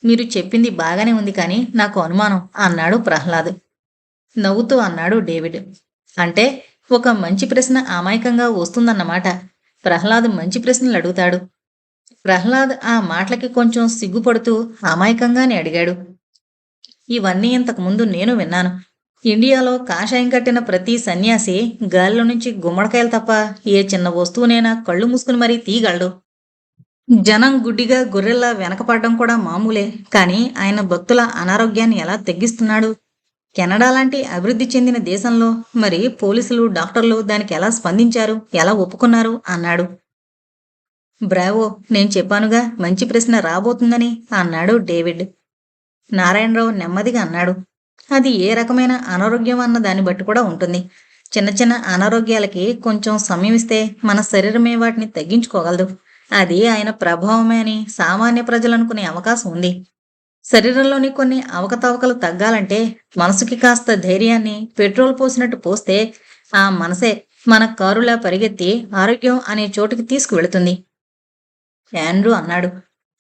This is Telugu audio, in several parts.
మీరు చెప్పింది బాగానే ఉంది కానీ నాకు అనుమానం అన్నాడు ప్రహ్లాద్. నవ్వుతూ అన్నాడు డేవిడ్. అంటే ఒక మంచి ప్రశ్న అమాయకంగా వస్తుందన్నమాట. ప్రహ్లాద్ మంచి ప్రశ్నలు అడుగుతాడు. ప్రహ్లాద్ ఆ మాటలకి కొంచెం సిగ్గుపడుతూ అమాయకంగానే అడిగాడు. ఇవన్నీ ఇంతకుముందు నేను విన్నాను. ఇండియాలో కాషాయం కట్టిన ప్రతి సన్యాసి గాలిలో నుంచి గుమ్మడికాయలు తప్ప ఏ చిన్న వస్తువునైనా కళ్ళు మూసుకుని మరీ తీయగలడు. జనం గుడ్డిగా గొర్రెల్లా వెనకపడడం కూడా మామూలే. కానీ ఆయన భక్తుల అనారోగ్యాన్ని ఎలా తగ్గిస్తున్నాడు? కెనడా లాంటి అభివృద్ధి చెందిన దేశంలో మరి పోలీసులు, డాక్టర్లు దానికి ఎలా స్పందించారు? ఎలా ఒప్పుకున్నారు? అన్నాడు. బ్రావో! నేను చెప్పానుగా మంచి ప్రశ్న రాబోతుందని అన్నాడు డేవిడ్. నారాయణరావు నెమ్మదిగా అన్నాడు. అది ఏ రకమైన అనారోగ్యం అన్న దాన్ని బట్టి కూడా ఉంటుంది. చిన్న చిన్న అనారోగ్యాలకి కొంచెం సమయం ఇస్తే మన శరీరమే వాటిని తగ్గించుకోగలదు. అది ఆయన ప్రభావమే అని సామాన్య ప్రజలు అనుకునే అవకాశం ఉంది. శరీరంలోని కొన్ని అవకతవకలు తగ్గాలంటే మనసుకి కాస్త ధైర్యాన్ని పెట్రోల్ పోసినట్టు పోస్తే ఆ మనసే మన కారులా పరిగెత్తి ఆరోగ్యం అనే చోటుకి తీసుకువెళుతుంది. ఆండ్రూ అన్నాడు.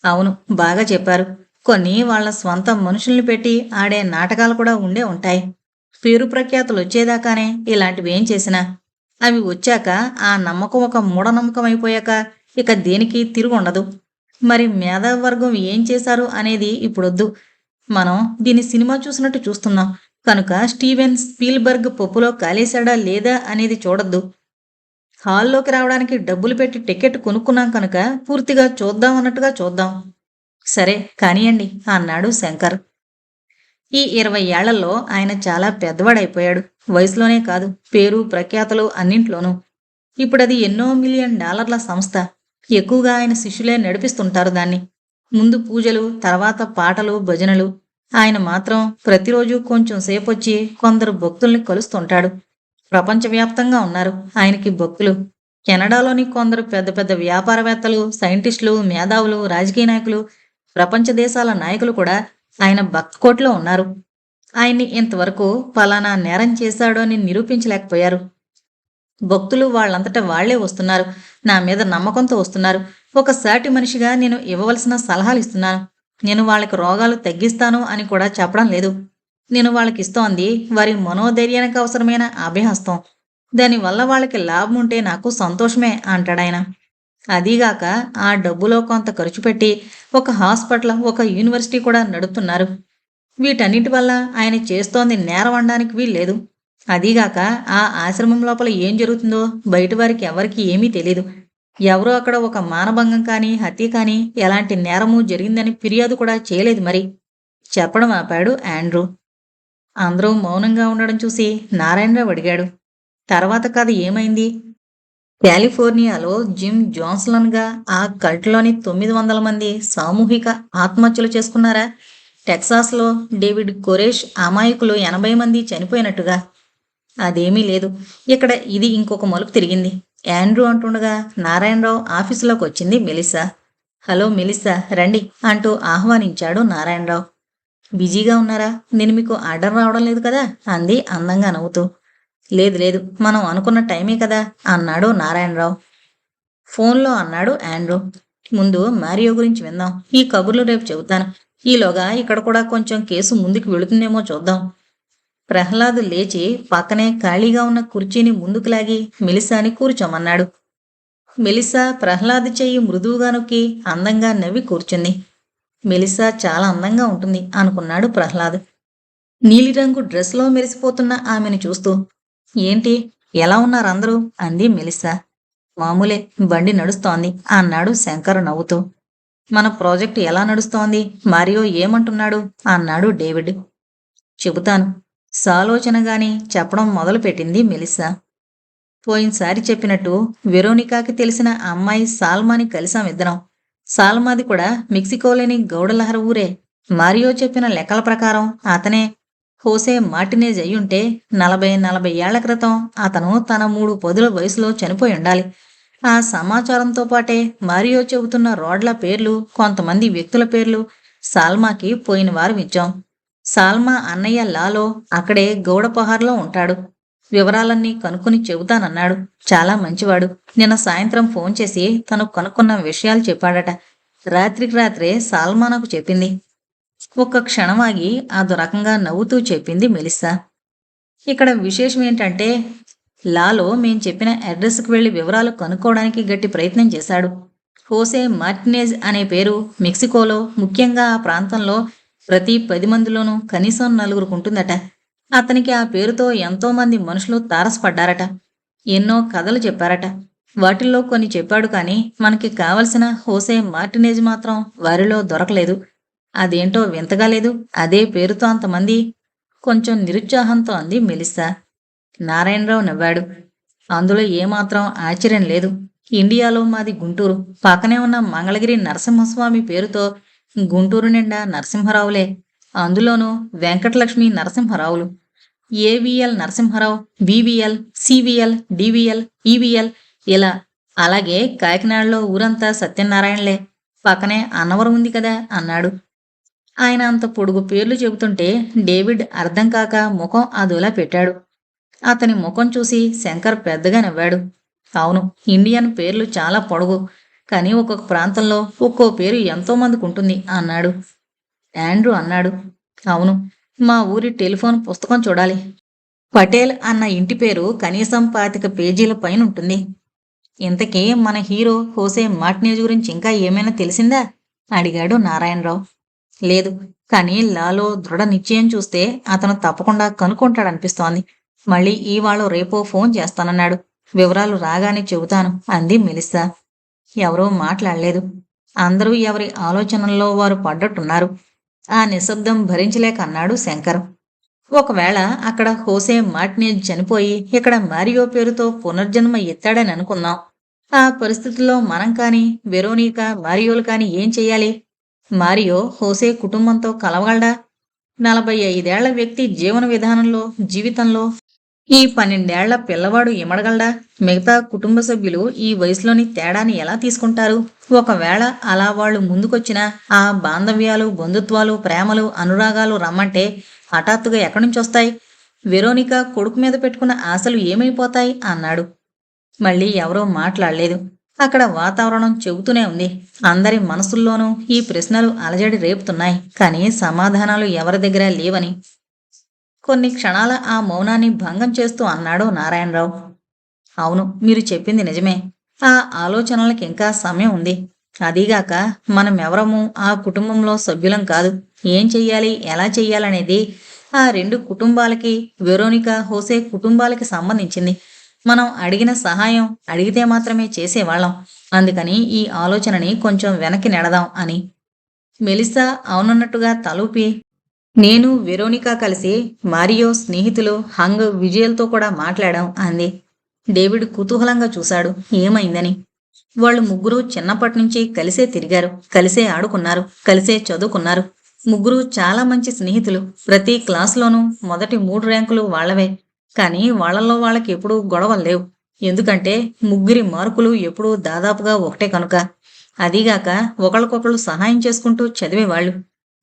అవును, బాగా చెప్పారు. కొన్ని వాళ్ళ స్వంత మనుషుల్ని పెట్టి ఆడే నాటకాలు కూడా ఉండే ఉంటాయి. పేరు ప్రఖ్యాతులు వచ్చేదాకానే ఇలాంటివి ఏం చేసినా అవి వచ్చాక ఆ నమ్మకం ఒక మూఢనమ్మకం అయిపోయాక ఇక దేనికి తిరుగుండదు. మరి మేధావర్గం ఏం చేశారు అనేది ఇప్పుడొద్దు. మనం దీన్ని సినిమా చూసినట్టు చూస్తున్నాం కనుక స్టీవెన్ స్పీల్బర్గ్ పప్పులో కాలేశాడా లేదా అనేది చూడొద్దు. హాల్లోకి రావడానికి డబ్బులు పెట్టి టికెట్ కొనుక్కున్నాం కనుక పూర్తిగా చూద్దాం అన్నట్టుగా చూద్దాం. సరే కానియండి అన్నాడు శంకర్. ఈ 20 ఏళ్లలో ఆయన చాలా పెద్దవాడైపోయాడు. వయసులోనే కాదు, పేరు ప్రఖ్యాతలు అన్నింట్లోనూ. ఇప్పుడది ఎన్నో మిలియన్ డాలర్ల సంస్థ. ఎక్కువగా ఆయన శిష్యులే నడిపిస్తుంటారు దాన్ని. ముందు పూజలు, తర్వాత పాటలు, భజనలు. ఆయన మాత్రం ప్రతిరోజు కొంచెం సేపొచ్చి కొందరు భక్తుల్ని కలుస్తుంటాడు. ప్రపంచవ్యాప్తంగా ఉన్నారు ఆయనకి భక్తులు. కెనడాలోని కొందరు పెద్ద పెద్ద వ్యాపారవేత్తలు, సైంటిస్టులు, మేధావులు, రాజకీయ నాయకులు, ప్రపంచ దేశాల నాయకులు కూడా ఆయన భక్తకోట్లో ఉన్నారు. ఆయన్ని ఇంతవరకు ఫలానా నేరం చేశాడు అని నిరూపించలేకపోయారు. భక్తులు వాళ్ళంతటా వాళ్లే వస్తున్నారు. నా మీద నమ్మకంతో వస్తున్నారు. ఒక సాటి మనిషిగా నేను ఇవ్వవలసిన సలహాలు ఇస్తున్నాను. నేను వాళ్ళకి రోగాలు తగ్గిస్తాను అని కూడా చెప్పడం లేదు. నేను వాళ్ళకిస్తోంది వారి మనోధైర్యానికి అవసరమైన అభయహస్తం. దానివల్ల వాళ్ళకి లాభం ఉంటే నాకు సంతోషమే అంటాడాయన. అదీగాక ఆ డబ్బులో కొంత ఖర్చు పెట్టి ఒక హాస్పిటల్, ఒక యూనివర్సిటీ కూడా నడుపుతున్నారు. వీటన్నిటి వల్ల ఆయన చేస్తోంది నేరం అనడానికి వీల్లేదు. అదీగాక ఆ ఆశ్రమం లోపల ఏం జరుగుతుందో బయట వారికి ఎవరికీ ఏమీ తెలీదు. ఎవరో అక్కడ ఒక మానభంగం కానీ, హత్య కానీ, ఎలాంటి నేరము జరిగిందని ఫిర్యాదు కూడా చేయలేదు మరి. చెప్పడం ఆపాడు ఆండ్రూ. అందరూ మౌనంగా ఉండడం చూసి నారాయణరావు అడిగాడు. తర్వాత కథ ఏమైంది? కాలిఫోర్నియాలో జిమ్ జాన్సన్గా ఆ కల్ట్లోని 900 మంది సామూహిక ఆత్మహత్యలు చేసుకున్నారా? టెక్సాస్లో డేవిడ్ కొరేష్ అమాయకులు 80 మంది చనిపోయినట్టుగా? అదేమీ లేదు. ఇక్కడ ఇది ఇంకొక మలుపు తిరిగింది. ఆండ్రూ అంటుండగా నారాయణరావు ఆఫీసులోకి వచ్చింది మెలిసా. హలో మెలిసా, రండి అంటూ ఆహ్వానించాడు నారాయణరావు. బిజీగా ఉన్నారా? నేను మీకు ఆర్డర్ రావడం లేదు కదా అంది అందంగా నవ్వుతూ. లేదు లేదు, మనం అనుకున్న టైమే కదా అన్నాడు నారాయణరావు. ఫోన్లో అన్నాడు ఆండ్రూ. ముందు మారియో గురించి విందాం. ఈ కబుర్లు రేపు చెబుతాను. ఈలోగా ఇక్కడ కూడా కొంచెం కేసు ముందుకు వెళుతుందేమో చూద్దాం. ప్రహ్లాద్ లేచి పక్కనే ఖాళీగా ఉన్న కుర్చీని ముందుకు లాగి మెలిసాని కూర్చోమన్నాడు. మెలిసా ప్రహ్లాద్ చెయ్యి మృదువుగా నొక్కి అందంగా నవ్వి కూర్చుంది. మెలిసా చాలా అందంగా ఉంటుంది అనుకున్నాడు ప్రహ్లాద్ నీలిరంగు డ్రెస్లో మెరిసిపోతున్న ఆమెను చూస్తూ. ఏంటి, ఎలా ఉన్నారు అందరూ అంది మెలిసా. మామూలే, బండి నడుస్తోంది అన్నాడు శంకర్ నవ్వుతూ. మన ప్రాజెక్టు ఎలా నడుస్తోంది? మారియో ఏమంటున్నాడు అన్నాడు డేవిడ్. చెబుతాను సాలోచనగాని చెప్పడం మొదలుపెట్టింది మెలిసా. పోయినసారి చెప్పినట్టు వెరోనికాకి తెలిసిన అమ్మాయి సాల్మాని కలిసామిద్దరం. సాల్మాది కూడా మెక్సికోలోని గౌడలహర ఊరే. మారియో చెప్పిన లెక్కల ప్రకారం అతనే హోసే మార్టినేజ్ అయ్యుంటే 40 ఏళ్ల క్రితం అతను తన 3 పదుల వయసులో చనిపోయి ఉండాలి. ఆ సమాచారంతో పాటే మారియో చెబుతున్న రోడ్ల పేర్లు, కొంతమంది వ్యక్తుల పేర్లు సాల్మాకి పోయిన వారం ఇచ్చాం. సాల్మా అన్నయ్య లాలో అక్కడే గౌడపహార్లో ఉంటాడు. వివరాలన్నీ కనుక్కుని చెబుతానన్నాడు. చాలా మంచివాడు. నిన్న సాయంత్రం ఫోన్ చేసి తను కనుక్కున్న విషయాలు చెప్పాడట. రాత్రికి రాత్రే సాల్మా నాకు చెప్పింది. ఒక్క క్షణమాగి అదో రకంగా నవ్వుతూ చెప్పింది మెలిస్సా. ఇక్కడ విశేషం ఏంటంటే లాలో మేం చెప్పిన అడ్రస్కి వెళ్లి వివరాలు కనుక్కోవడానికి గట్టి ప్రయత్నం చేశాడు. హోసే మార్టినేజ్ అనే పేరు మెక్సికోలో, ముఖ్యంగా ఆ ప్రాంతంలో ప్రతి 10 మందిలోనూ కనీసం నలుగురుకుంటుందట. అతనికి ఆ పేరుతో ఎంతోమంది మనుషులు తారసపడ్డారట. ఎన్నో కథలు చెప్పారట. వాటిల్లో కొన్ని చెప్పాడు కానీ మనకి కావలసిన హోసే మార్టినేజ్ మాత్రం వారిలో దొరకలేదు. అదేంటో వింతగా లేదు, అదే పేరుతో అంతమంది? కొంచెం నిరుత్సాహంతో అంది మెలిస్సా. నారాయణరావు నవ్వాడు. అందులో ఏమాత్రం ఆశ్చర్యం లేదు. ఇండియాలో మాది గుంటూరు. పక్కనే ఉన్న మంగళగిరి నరసింహస్వామి పేరుతో గుంటూరు నిండా నరసింహరావులే. అందులోనూ వెంకటలక్ష్మి నరసింహరావులు. ఏవిఎల్ నరసింహరావు, బివిఎల్, సివిఎల్, డివిఎల్, ఈవిఎల్ ఇలా. అలాగే కాకినాడలో ఊరంతా సత్యనారాయణలే. పక్కనే అన్నవరం ఉంది కదా అన్నాడు. ఆయన అంత పొడుగు పేర్లు చెబుతుంటే డేవిడ్ అర్థం కాక ముఖం అదోలా పెట్టాడు. అతని ముఖం చూసి శంకర్ పెద్దగా నవ్వాడు. అవును, ఇండియన్ పేర్లు చాలా పొడుగు, కానీ ఒక్కొక్క ప్రాంతంలో ఒక్కో పేరు ఎంతో మందికి ఉంటుంది అన్నాడు. ఆండ్రూ అన్నాడు. అవును, మా ఊరి టెలిఫోన్ పుస్తకం చూడాలి. పటేల్ అన్న ఇంటి పేరు కనీసం 25 పేజీల పైన ఉంటుంది. ఇంతకీ మన హీరో హోసే మార్టినేజ్ గురించి ఇంకా ఏమైనా తెలిసిందా అడిగాడు నారాయణరావు. లేదు, కానీ లాలో దృఢ నిశ్చయం చూస్తే అతను తప్పకుండా కనుక్కుంటాడనిపిస్తోంది. మళ్ళీ ఇవాళ రేపో ఫోన్ చేస్తానన్నాడు. వివరాలు రాగానే చెబుతాను అంది మెలిస్సా. ఎవరూ మాట్లాడలేదు. అందరూ ఎవరి ఆలోచనల్లో వారు పడ్డట్టున్నారు. ఆ నిశ్శబ్దం భరించలేక అన్నాడు శంకర్. ఒకవేళ అక్కడ హోసే మార్టినేజ్ చనిపోయి ఇక్కడ మారియో పేరుతో పునర్జన్మ ఎత్తాడని అనుకుందాం. ఆ పరిస్థితుల్లో మనం కాని, వెరోనికా, మారియోలు కాని ఏం చెయ్యాలి? మారియో హోసే కుటుంబంతో కలవగలడా? 45 ఏళ్ల వ్యక్తి జీవన విధానంలో, జీవితంలో ఈ 12 ఏళ్ల పిల్లవాడు ఇమడగలడా? మిగతా కుటుంబ సభ్యులు ఈ వయసులోని తేడాని ఎలా తీసుకుంటారు? ఒకవేళ అలా వాళ్ళు ముందుకొచ్చినా ఆ బాంధవ్యాలు, బంధుత్వాలు, ప్రేమలు, అనురాగాలు రమ్మంటే హఠాత్తుగా ఎక్కడి నుంచి వస్తాయి? వెరోనికా కొడుకు మీద పెట్టుకున్న ఆశలు ఏమైపోతాయి అన్నాడు. మళ్ళీ ఎవరో మాట్లాడలేదు. అక్కడ వాతావరణం చెబుతూనే ఉంది. అందరి మనసుల్లోనూ ఈ ప్రశ్నలు అలజడి రేపుతున్నాయి, కానీ సమాధానాలు ఎవరి దగ్గర లేవని. కొన్ని క్షణాల ఆ మౌనాన్ని భంగం చేస్తూ అన్నాడు నారాయణరావు. అవును, మీరు చెప్పింది నిజమే. ఆ ఆలోచనలకి ఇంకా సమయం ఉంది. అదీగాక మనమెవరము ఆ కుటుంబంలో సభ్యులం కాదు. ఏం చెయ్యాలి, ఎలా చెయ్యాలనేది ఆ 2 కుటుంబాలకి, వెరోనికా, హోసే కుటుంబాలకి సంబంధించింది. మనం అడిగిన సహాయం అడిగితే మాత్రమే చేసేవాళ్ళం. అందుకని ఈ ఆలోచనని కొంచెం వెనక్కి నెడదాం అని. మెలిసా అవునన్నట్టుగా తలూపి, నేను వెరోనికా కలిసి మారియో స్నేహితులు హంగ్, విజయల్తో కూడా మాట్లాడాం అంది. డేవిడ్ కుతూహలంగా చూశాడు ఏమైందని. వాళ్ళు ముగ్గురు చిన్నప్పటినుంచి కలిసే తిరిగారు, కలిసే ఆడుకున్నారు, కలిసే చదువుకున్నారు. ముగ్గురు చాలా మంచి స్నేహితులు. ప్రతి క్లాసులోనూ మొదటి 3 ర్యాంకులు వాళ్లవే. కానీ వాళ్లలో వాళ్ళకి ఎప్పుడూ గొడవలు లేవు. ఎందుకంటే ముగ్గురి మార్కులు ఎప్పుడూ దాదాపుగా ఒకటే కనుక. అదీగాక ఒకళ్ళకొకళ్ళు సహాయం చేసుకుంటూ చదివేవాళ్లు.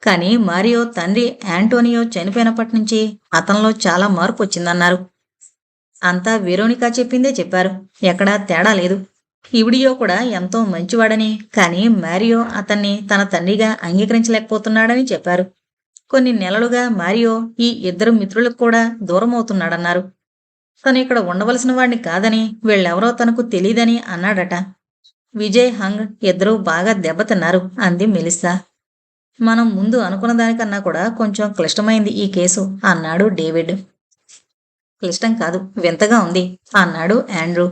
కానీ మారియో తండ్రి యాంటోనియో చనిపోయినప్పటి నుంచి అతనిలో చాలా మార్పు వచ్చిందన్నారు. అంతా వెరోనికా చెప్పిందే చెప్పారు. ఎక్కడా తేడా లేదు. ఇవిడియో కూడా ఎంతో మంచివాడని, కానీ మారియో అతన్ని తన తండ్రిగా అంగీకరించలేకపోతున్నాడని చెప్పారు. కొన్ని నెలలుగా మారియో ఈ 2 మిత్రులకు కూడా దూరమవుతున్నాడన్నారు. తను ఇక్కడ ఉండవలసిన వాడిని కాదని, వీళ్ళెవరో తనకు తెలీదని అన్నాడట. విజయ్, హంగ్ ఇద్దరూ బాగా దెబ్బతిన్నారు అంది మెలిస్సా. మనం ముందు అనుకున్న దానికన్నా కూడా కొంచెం క్లిష్టమైంది ఈ కేసు అన్నాడు డేవిడ్. క్లిష్టం కాదు, వింతగా ఉంది అన్నాడు ఆండ్రూ.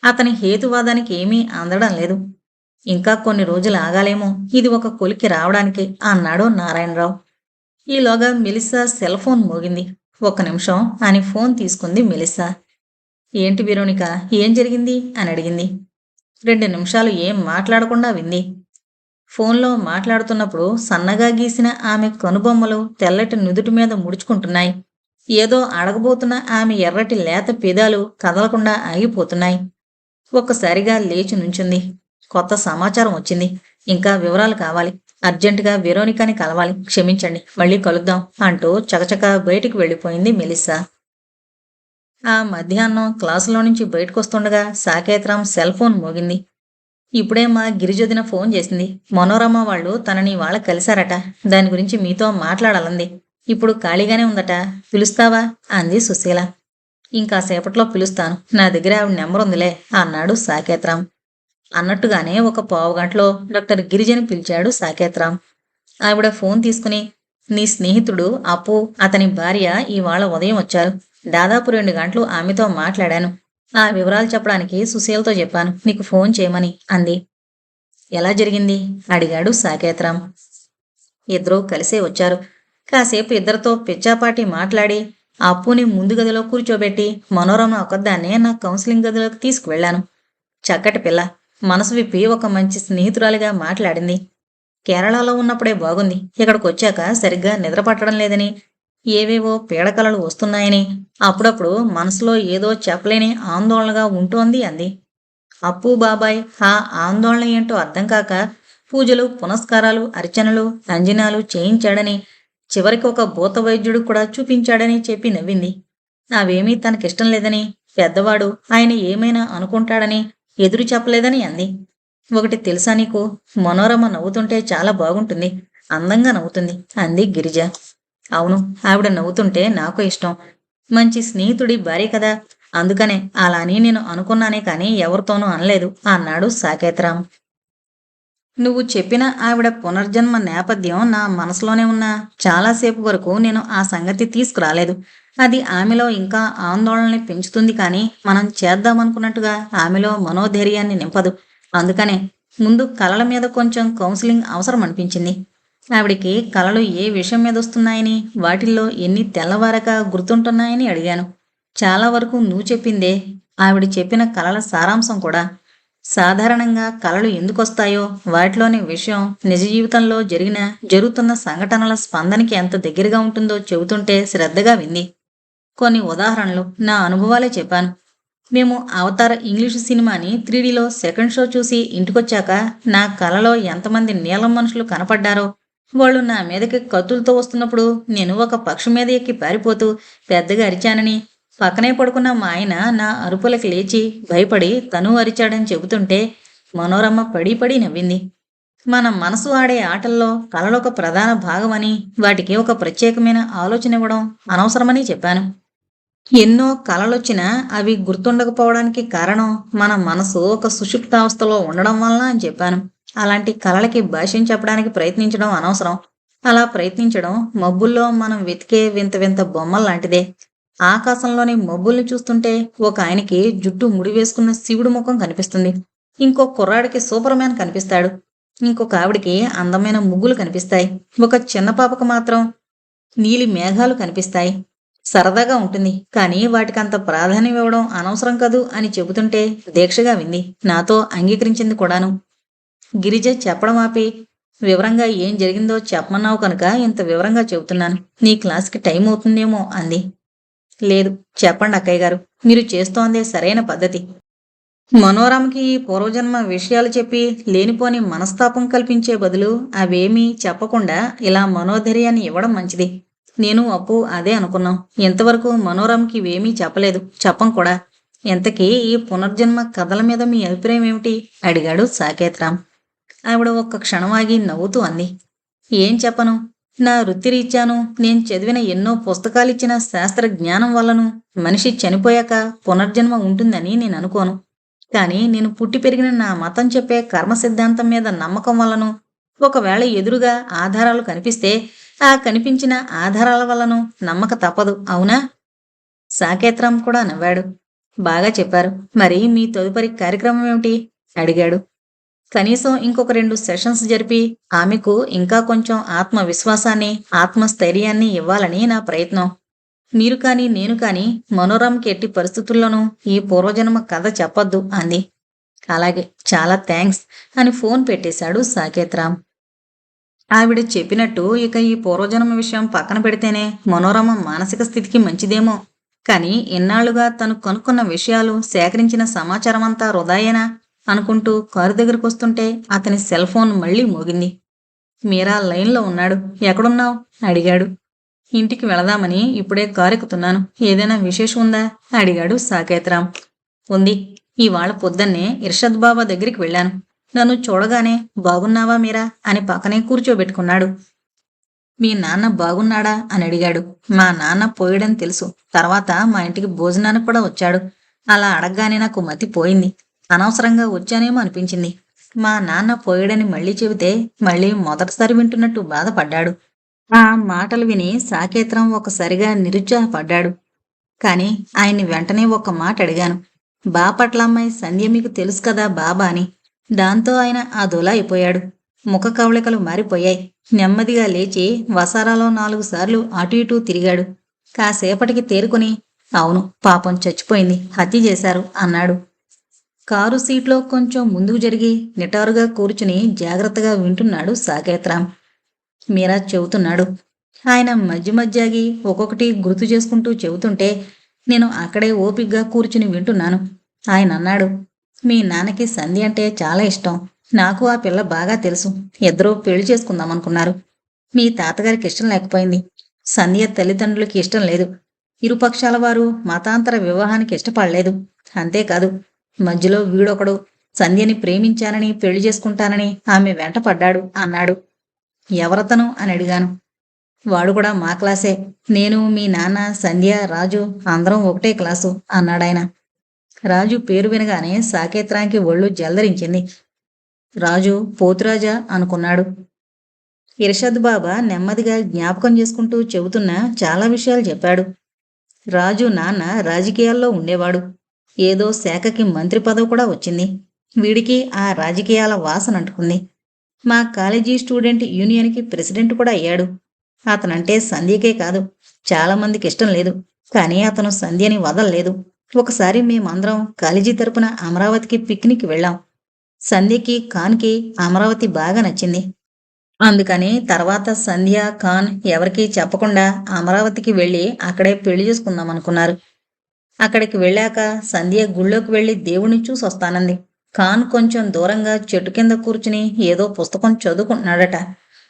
అతని హేతువాదానికి ఏమీ అందడం లేదు. ఇంకా కొన్ని రోజులు ఆగాలేమో ఇది ఒక కొలిక్కి రావడానికి అన్నాడు నారాయణరావు. ఈలోగా మెలిస్సా సెల్ ఫోన్ మోగింది. 1 నిమిషం అని ఫోన్ తీసుకుంది మెలిస్సా. ఏంటి వెరోనికా, ఏం జరిగింది అని అడిగింది. 2 నిమిషాలు ఏం మాట్లాడకుండా వింది. ఫోన్లో మాట్లాడుతున్నప్పుడు సన్నగా గీసిన ఆమె కనుబొమ్మలు తెల్లటి నుదుటి మీద ముడుచుకుంటున్నాయి. ఏదో అడగబోతున్న ఆమె ఎర్రటి లేత పెదాలు కదలకుండా ఆగిపోతున్నాయి. ఒక్కసారిగా లేచి నుంచుంది. కొత్త సమాచారం వచ్చింది. ఇంకా వివరాలు కావాలి. అర్జెంటుగా వెరోనికాని కలవాలి. క్షమించండి, మళ్ళీ కలుద్దాం అంటూ చకచకా బయటికి వెళ్ళిపోయింది మెలిస్సా. ఆ మధ్యాహ్నం క్లాసులో నుంచి బయటకొస్తుండగా సాకేత్రాం సెల్ ఫోన్ మోగింది. ఇప్పుడే మా గిరిజొదిన ఫోన్ చేసింది. మనోరమ వాళ్ళు తనని ఇవాళ కలిశారట. దాని గురించి మీతో మాట్లాడాలంది. ఇప్పుడు ఖాళీగానే ఉందట. పిలుస్తావా అంది సుశీల. ఇంకాసేపట్లో పిలుస్తాను. నా దగ్గర ఆవిడ నెంబర్ ఉందిలే అన్నాడు సాకేత్రాం. అన్నట్టుగానే ఒక పావుగంటలో డాక్టర్ గిరిజని పిలిచాడు సాకేత్రాం. ఆవిడ ఫోన్ తీసుకుని, నీ స్నేహితుడు అప్పు, అతని భార్య ఇవాళ ఉదయం వచ్చారు. దాదాపు 2 గంటలు ఆమెతో మాట్లాడాను. ఆ వివరాలు చెప్పడానికి సుశీలతో చెప్పాను నీకు ఫోన్ చేయమని అంది. ఎలా జరిగింది అడిగాడు సాకేత్రాం. ఇద్దరూ కలిసే వచ్చారు. కాసేపు ఇద్దరితో పిచ్చాపాటి మాట్లాడి అప్పుని ముందు గదిలో కూర్చోబెట్టి మనోరమ ఒకదాన్నే నా కౌన్సిలింగ్ గదిలోకి తీసుకువెళ్లాను. చక్కటి పిల్ల, మనసు విప్పి ఒక మంచి స్నేహితురాలిగా మాట్లాడింది. కేరళలో ఉన్నప్పుడే బాగుంది. ఇక్కడికొచ్చాక సరిగ్గా నిద్ర పట్టడం లేదని, ఏవేవో పీడకలలు వస్తున్నాయని, అప్పుడప్పుడు మనసులో ఏదో చెప్పలేని ఆందోళనగా ఉంటోంది అంది. అప్పు బాబాయ్ ఆ ఆందోళన ఏంటో అర్థం కాక పూజలు, పునస్కారాలు, అర్చనలు, అంజనాలు చేయించాడని, చివరికి ఒక భూత వైద్యుడు కూడా చూపించాడని చెప్పి నవ్వింది. అవేమీ తనకిష్టం లేదని, పెద్దవాడు ఆయన ఏమైనా అనుకుంటాడని ఎదురు చెప్పలేదని అంది. ఒకటి తెలుసా నీకు, మనోరమ నవ్వుతుంటే చాలా బాగుంటుంది, అందంగా నవ్వుతుంది అంది గిరిజ. అవును, ఆవిడ నవ్వుతుంటే నాకు ఇష్టం. మంచి స్నేహితుడి భార్య కదా, అందుకనే అలా అని నేను అనుకున్నానే కాని ఎవరితోనూ అనలేదు అన్నాడు సాకేత్రాం. నువ్వు చెప్పిన ఆవిడ పునర్జన్మ నేపథ్యం నా మనసులోనే ఉన్నా చాలాసేపు వరకు నేను ఆ సంగతి తీసుకురాలేదు. అది ఆమెలో ఇంకా ఆందోళనని పెంచుతుంది కానీ మనం చేద్దామనుకున్నట్టుగా ఆమెలో మనోధైర్యాన్ని నింపదు. అందుకనే ముందు కలల మీద కొంచెం కౌన్సిలింగ్ అవసరం అనిపించింది. ఆవిడికి కలలు ఏ విషయం మీద వస్తున్నాయని, వాటిల్లో ఎన్ని తెల్లవారక గుర్తుంటున్నాయని అడిగాను. చాలా వరకు నువ్వు చెప్పిందే ఆవిడ చెప్పిన కలల సారాంశం కూడా. సాధారణంగా కలలు ఎందుకొస్తాయో, వాటిలోని విషయం నిజ జీవితంలో జరుగుతున్న సంఘటనల స్పందనకి ఎంత దగ్గరగా ఉంటుందో చెబుతుంటే శ్రద్ధగా వింది. కొన్ని ఉదాహరణలు నా అనుభవాలే చెప్పాను. మేము అవతార ఇంగ్లీషు సినిమాని 3Dలో సెకండ్ షో చూసి ఇంటికొచ్చాక నా కలలో ఎంతమంది నీలం మనుషులు కనపడ్డారో, వాళ్ళు నా మీదకి కత్తులతో వస్తున్నప్పుడు నేను ఒక పక్షి మీద ఎక్కి పారిపోతూ పెద్దగా అరిచానని, పక్కనే పడుకున్న మా ఆయన నా అరుపులకి లేచి భయపడి తను అరిచాడని చెబుతుంటే మనోరమ పడి పడి నవ్వింది. మన మనసు ఆడే ఆటల్లో కలలొక ప్రధాన భాగమని, వాటికి ఒక ప్రత్యేకమైన ఆలోచన ఇవ్వడం అనవసరమని చెప్పాను. ఎన్నో కలలొచ్చినా అవి గుర్తుండకపోవడానికి కారణం మన మనసు ఒక సుషుప్తావస్థలో ఉండడం వలన అని చెప్పాను. అలాంటి కలలకి భాష్యం చెప్పడానికి ప్రయత్నించడం అనవసరం. అలా ప్రయత్నించడం మబ్బుల్లో మనం వెతికే వింత వింత బొమ్మల్లాంటిదే. ఆకాశంలోని మబ్బుల్ని చూస్తుంటే ఒక ఆయనకి జుట్టు ముడివేసుకున్న శివుడు ముఖం కనిపిస్తుంది. ఇంకో కుర్రాడికి సూపర్ మ్యాన్ కనిపిస్తాడు. ఇంకొక ఆవిడికి అందమైన ముగ్గులు కనిపిస్తాయి. ఒక చిన్న పాపకు మాత్రం నీలి మేఘాలు కనిపిస్తాయి. సరదాగా ఉంటుంది, కానీ వాటికంత ప్రాధాన్యం ఇవ్వడం అనవసరం కదూ అని చెబుతుంటే దీక్షగా వింది. నాతో అంగీకరించింది కూడాను. గిరిజ చెప్పడం ఆపి, వివరంగా ఏం జరిగిందో చెప్పమన్నావు కనుక ఇంత వివరంగా చెబుతున్నాను. నీ క్లాస్కి టైం అవుతుందేమో అంది. లేదు, చెప్పండి అక్కయ్య గారు, మీరు చేస్తోందే సరైన పద్ధతి. మనోరమకి ఈ పూర్వజన్మ విషయాలు చెప్పి లేనిపోని మనస్తాపం కల్పించే బదులు అవేమీ చెప్పకుండా ఇలా మనోధైర్యాన్ని ఇవ్వడం మంచిది. నేను అప్పు అదే అనుకున్నాం. ఇంతవరకు మనోరమకి ఇవేమీ చెప్పలేదు, చెప్పం కూడా. ఇంతకీ ఈ పునర్జన్మ కథల మీద మీ అభిప్రాయం ఏమిటి అడిగాడు సాకేత్రాం. ఆవిడ ఒక్క క్షణమాగి నవ్వుతూ అంది, ఏం చెప్పను, నా వృత్తిరీత్యాను నేను చదివిన ఎన్నో పుస్తకాలిచ్చిన శాస్త్ర జ్ఞానం వల్లను మనిషి చనిపోయాక పునర్జన్మ ఉంటుందని నేను అనుకోను. కానీ నేను పుట్టి పెరిగిన నా మతం చెప్పే కర్మ సిద్ధాంతం మీద నమ్మకం వల్లను, ఒకవేళ ఎదురుగా ఆధారాలు కనిపిస్తే ఆ కనిపించిన ఆధారాల వల్లను నమ్మక తప్పదు, అవునా? సాకేత్రాం కూడా నవ్వాడు. బాగా చెప్పారు. మరి మీ తదుపరి కార్యక్రమం ఏమిటి అడిగాడు. కనీసం ఇంకొక 2 సెషన్స్ జరిపి ఆమెకు ఇంకా కొంచెం ఆత్మవిశ్వాసాన్ని, ఆత్మస్థైర్యాన్ని ఇవ్వాలని నా ప్రయత్నం. మీరు కానీ నేను కానీ మనోరమకి ఎట్టి పరిస్థితుల్లోనూ ఈ పూర్వజన్మ కథ చెప్పొద్దు అంది. అలాగే, చాలా థ్యాంక్స్ అని ఫోన్ పెట్టేశాడు సాకేత్రాం. ఆవిడ చెప్పినట్టు ఇక ఈ పూర్వజన్మ విషయం పక్కన పెడితేనే మనోరమ మానసిక స్థితికి మంచిదేమో. కానీ ఇన్నాళ్లుగా తను కనుక్కున్న విషయాలు, సేకరించిన సమాచారమంతా వృధాయేనా అనుకుంటూ కారు దగ్గరకు వస్తుంటే అతని సెల్ ఫోన్ మళ్లీ మోగింది. మీరా లైన్లో ఉన్నాడు. ఎక్కడున్నావు అడిగాడు. ఇంటికి వెళదామని ఇప్పుడే కారు ఎక్కుతున్నాను. ఏదైనా విశేషం ఉందా అడిగాడు సాకేత్రాం. ఉంది. ఇవాళ పొద్దున్నే ఇర్షద్ బాబా దగ్గరికి వెళ్ళాను. నన్ను చూడగానే బాగున్నావా మీరా అని పక్కనే కూర్చోబెట్టుకున్నాడు. మీ నాన్న బాగున్నాడా అని అడిగాడు. మా నాన్న పోయాడని తెలుసు. తర్వాత మా ఇంటికి భోజనానికి కూడా వచ్చాడు. అలా అడగగానే నాకు మతి పోయింది. అనవసరంగా వచ్చానేమో అనిపించింది. మా నాన్న పోయాడని మళ్ళీ చెబితే మళ్ళీ మొదటిసారి వింటున్నట్టు బాధపడ్డాడు. ఆ మాటలు విని సాకేత్రం ఒకసారిగా నిరుత్సాహపడ్డాడు. కాని ఆయన్ని వెంటనే ఒక మాట అడిగాను. బాపట్లమ్మాయి సంధ్య మీకు తెలుసు కదా బాబా అని. దాంతో ఆయన అదోలా అయిపోయాడు. ముఖ కవళికలు మారిపోయాయి. నెమ్మదిగా లేచి వసారాలో 4 సార్లు అటూ ఇటూ తిరిగాడు. కాసేపటికి తేరుకుని, అవును, పాపం చచ్చిపోయింది, హత్య చేశారు అన్నాడు. కారు సీట్లో కొంచెం ముందుకు జరిగి నిటారుగా కూర్చుని జాగ్రత్తగా వింటున్నాడు సాకేత్రాం. మీరా చెబుతున్నాడు. ఆయన మధ్య మధ్యాగి ఒక్కొక్కటి గుర్తు చేసుకుంటూ చెబుతుంటే నేను అక్కడే ఓపిగ్గా కూర్చుని వింటున్నాను. ఆయన అన్నాడు, మీ నాన్నకి సంధ్య అంటే చాలా ఇష్టం. నాకు ఆ పిల్ల బాగా తెలుసు. ఇద్దరూ పెళ్లి చేసుకుందామనుకున్నారు. మీ తాతగారికి ఇష్టం లేకపోయింది. సంధ్య తల్లిదండ్రులకి ఇష్టం లేదు. ఇరుపక్షాల వారు మతాంతర వివాహానికి ఇష్టపడలేదు. అంతేకాదు, మధ్యలో వీడొకడు సంధ్యని ప్రేమించానని పెళ్లి చేసుకుంటానని ఆమె వెంట పడ్డాడు అన్నాడు. ఎవరతను అని అడిగాను. వాడు కూడా మా క్లాసే. నేను, మీ నాన్న, సంధ్య, రాజు అందరం ఒకటే క్లాసు అన్నాడాయన. రాజు పేరు వినగానే సాకేత్రానికి ఒళ్ళు జల్దరించింది. రాజు పోతురాజా అనుకున్నాడు. ఇర్షద్ బాబా నెమ్మదిగా జ్ఞాపకం చేసుకుంటూ చెబుతున్న చాలా విషయాలు చెప్పాడు. రాజు నాన్న రాజకీయాల్లో ఉండేవాడు. ఏదో శాఖకి మంత్రి పదవి కూడా వచ్చింది. వీడికి ఆ రాజకీయాల వాసన అంటుకుంది. మా కాలేజీ స్టూడెంట్ యూనియన్కి ప్రెసిడెంట్ కూడా అయ్యాడు. అతనంటే సంధ్యకే కాదు, చాలా మందికి ఇష్టం లేదు. కానీ అతను సంధ్యని వదల్లేదు. ఒకసారి మేమందరం కాలేజీ తరపున అమరావతికి పిక్నిక్ వెళ్ళాం. సంధ్యకి, ఖాన్కి అమరావతి బాగా నచ్చింది. అందుకని తర్వాత సంధ్య, ఖాన్ ఎవరికీ చెప్పకుండా అమరావతికి వెళ్ళి అక్కడే పెళ్లి చేసుకుందాం అనుకున్నారు. అక్కడికి వెళ్ళాక సంధ్య గుళ్ళోకి వెళ్ళి దేవుణ్ణి చూసి వస్తానంది. ఖాన్ కొంచెం దూరంగా చెట్టు కింద కూర్చుని ఏదో పుస్తకం చదువుకుంటున్నాడట.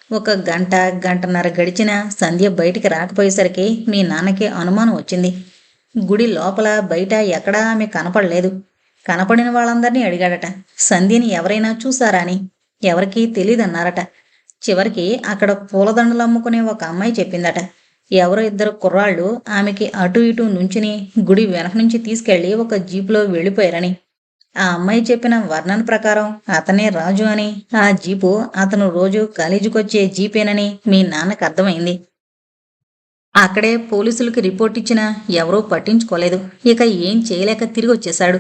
ఒక గంట, గంటన్నర గడిచినా సంధ్య బయటికి రాకపోయేసరికి మీ నాన్నకి అనుమానం వచ్చింది. గుడి లోపల బయట ఎక్కడా ఆమె కనపడలేదు. కనపడిన వాళ్ళందరినీ అడిగాడట, సంధ్యని ఎవరైనా చూసారా అని. ఎవరికీ తెలీదన్నారట. చివరికి అక్కడ పూలదండలు అమ్ముకునే ఒక అమ్మాయి చెప్పిందట. ఎవరో ఇద్దరు కుర్రాళ్ళు ఆమెకి అటూ ఇటూ నుంచుని గుడి వెనక నుంచి తీసుకెళ్లి ఒక జీపులో వెళ్ళిపోయారని. ఆ అమ్మాయి చెప్పిన వర్ణన ప్రకారం అతనే రాజు అని, ఆ జీపు అతను రోజు కాలేజీకొచ్చే జీపేనని మీ నాన్నకు అర్థమైంది. అక్కడే పోలీసులకి రిపోర్ట్ ఇచ్చినా ఎవరూ పట్టించుకోలేదు. ఇక ఏం చేయలేక తిరిగి వచ్చేశాడు.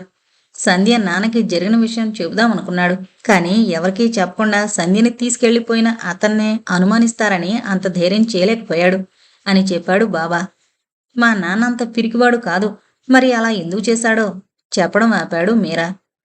సంధ్య నాన్నకి జరిగిన విషయం చెబుదామనుకున్నాడు. కానీ ఎవరికీ చెప్పకుండా సంధ్యని తీసుకెళ్లిపోయిన అతన్నే అనుమానిస్తారని అంత ధైర్యం చేయలేకపోయాడు అని చెప్పాడు బాబా. మా నాన్న అంత పిరికివాడు కాదు. మరి అలా ఎందుకు చేశాడో చెప్పడం ఆపాడు మీరా.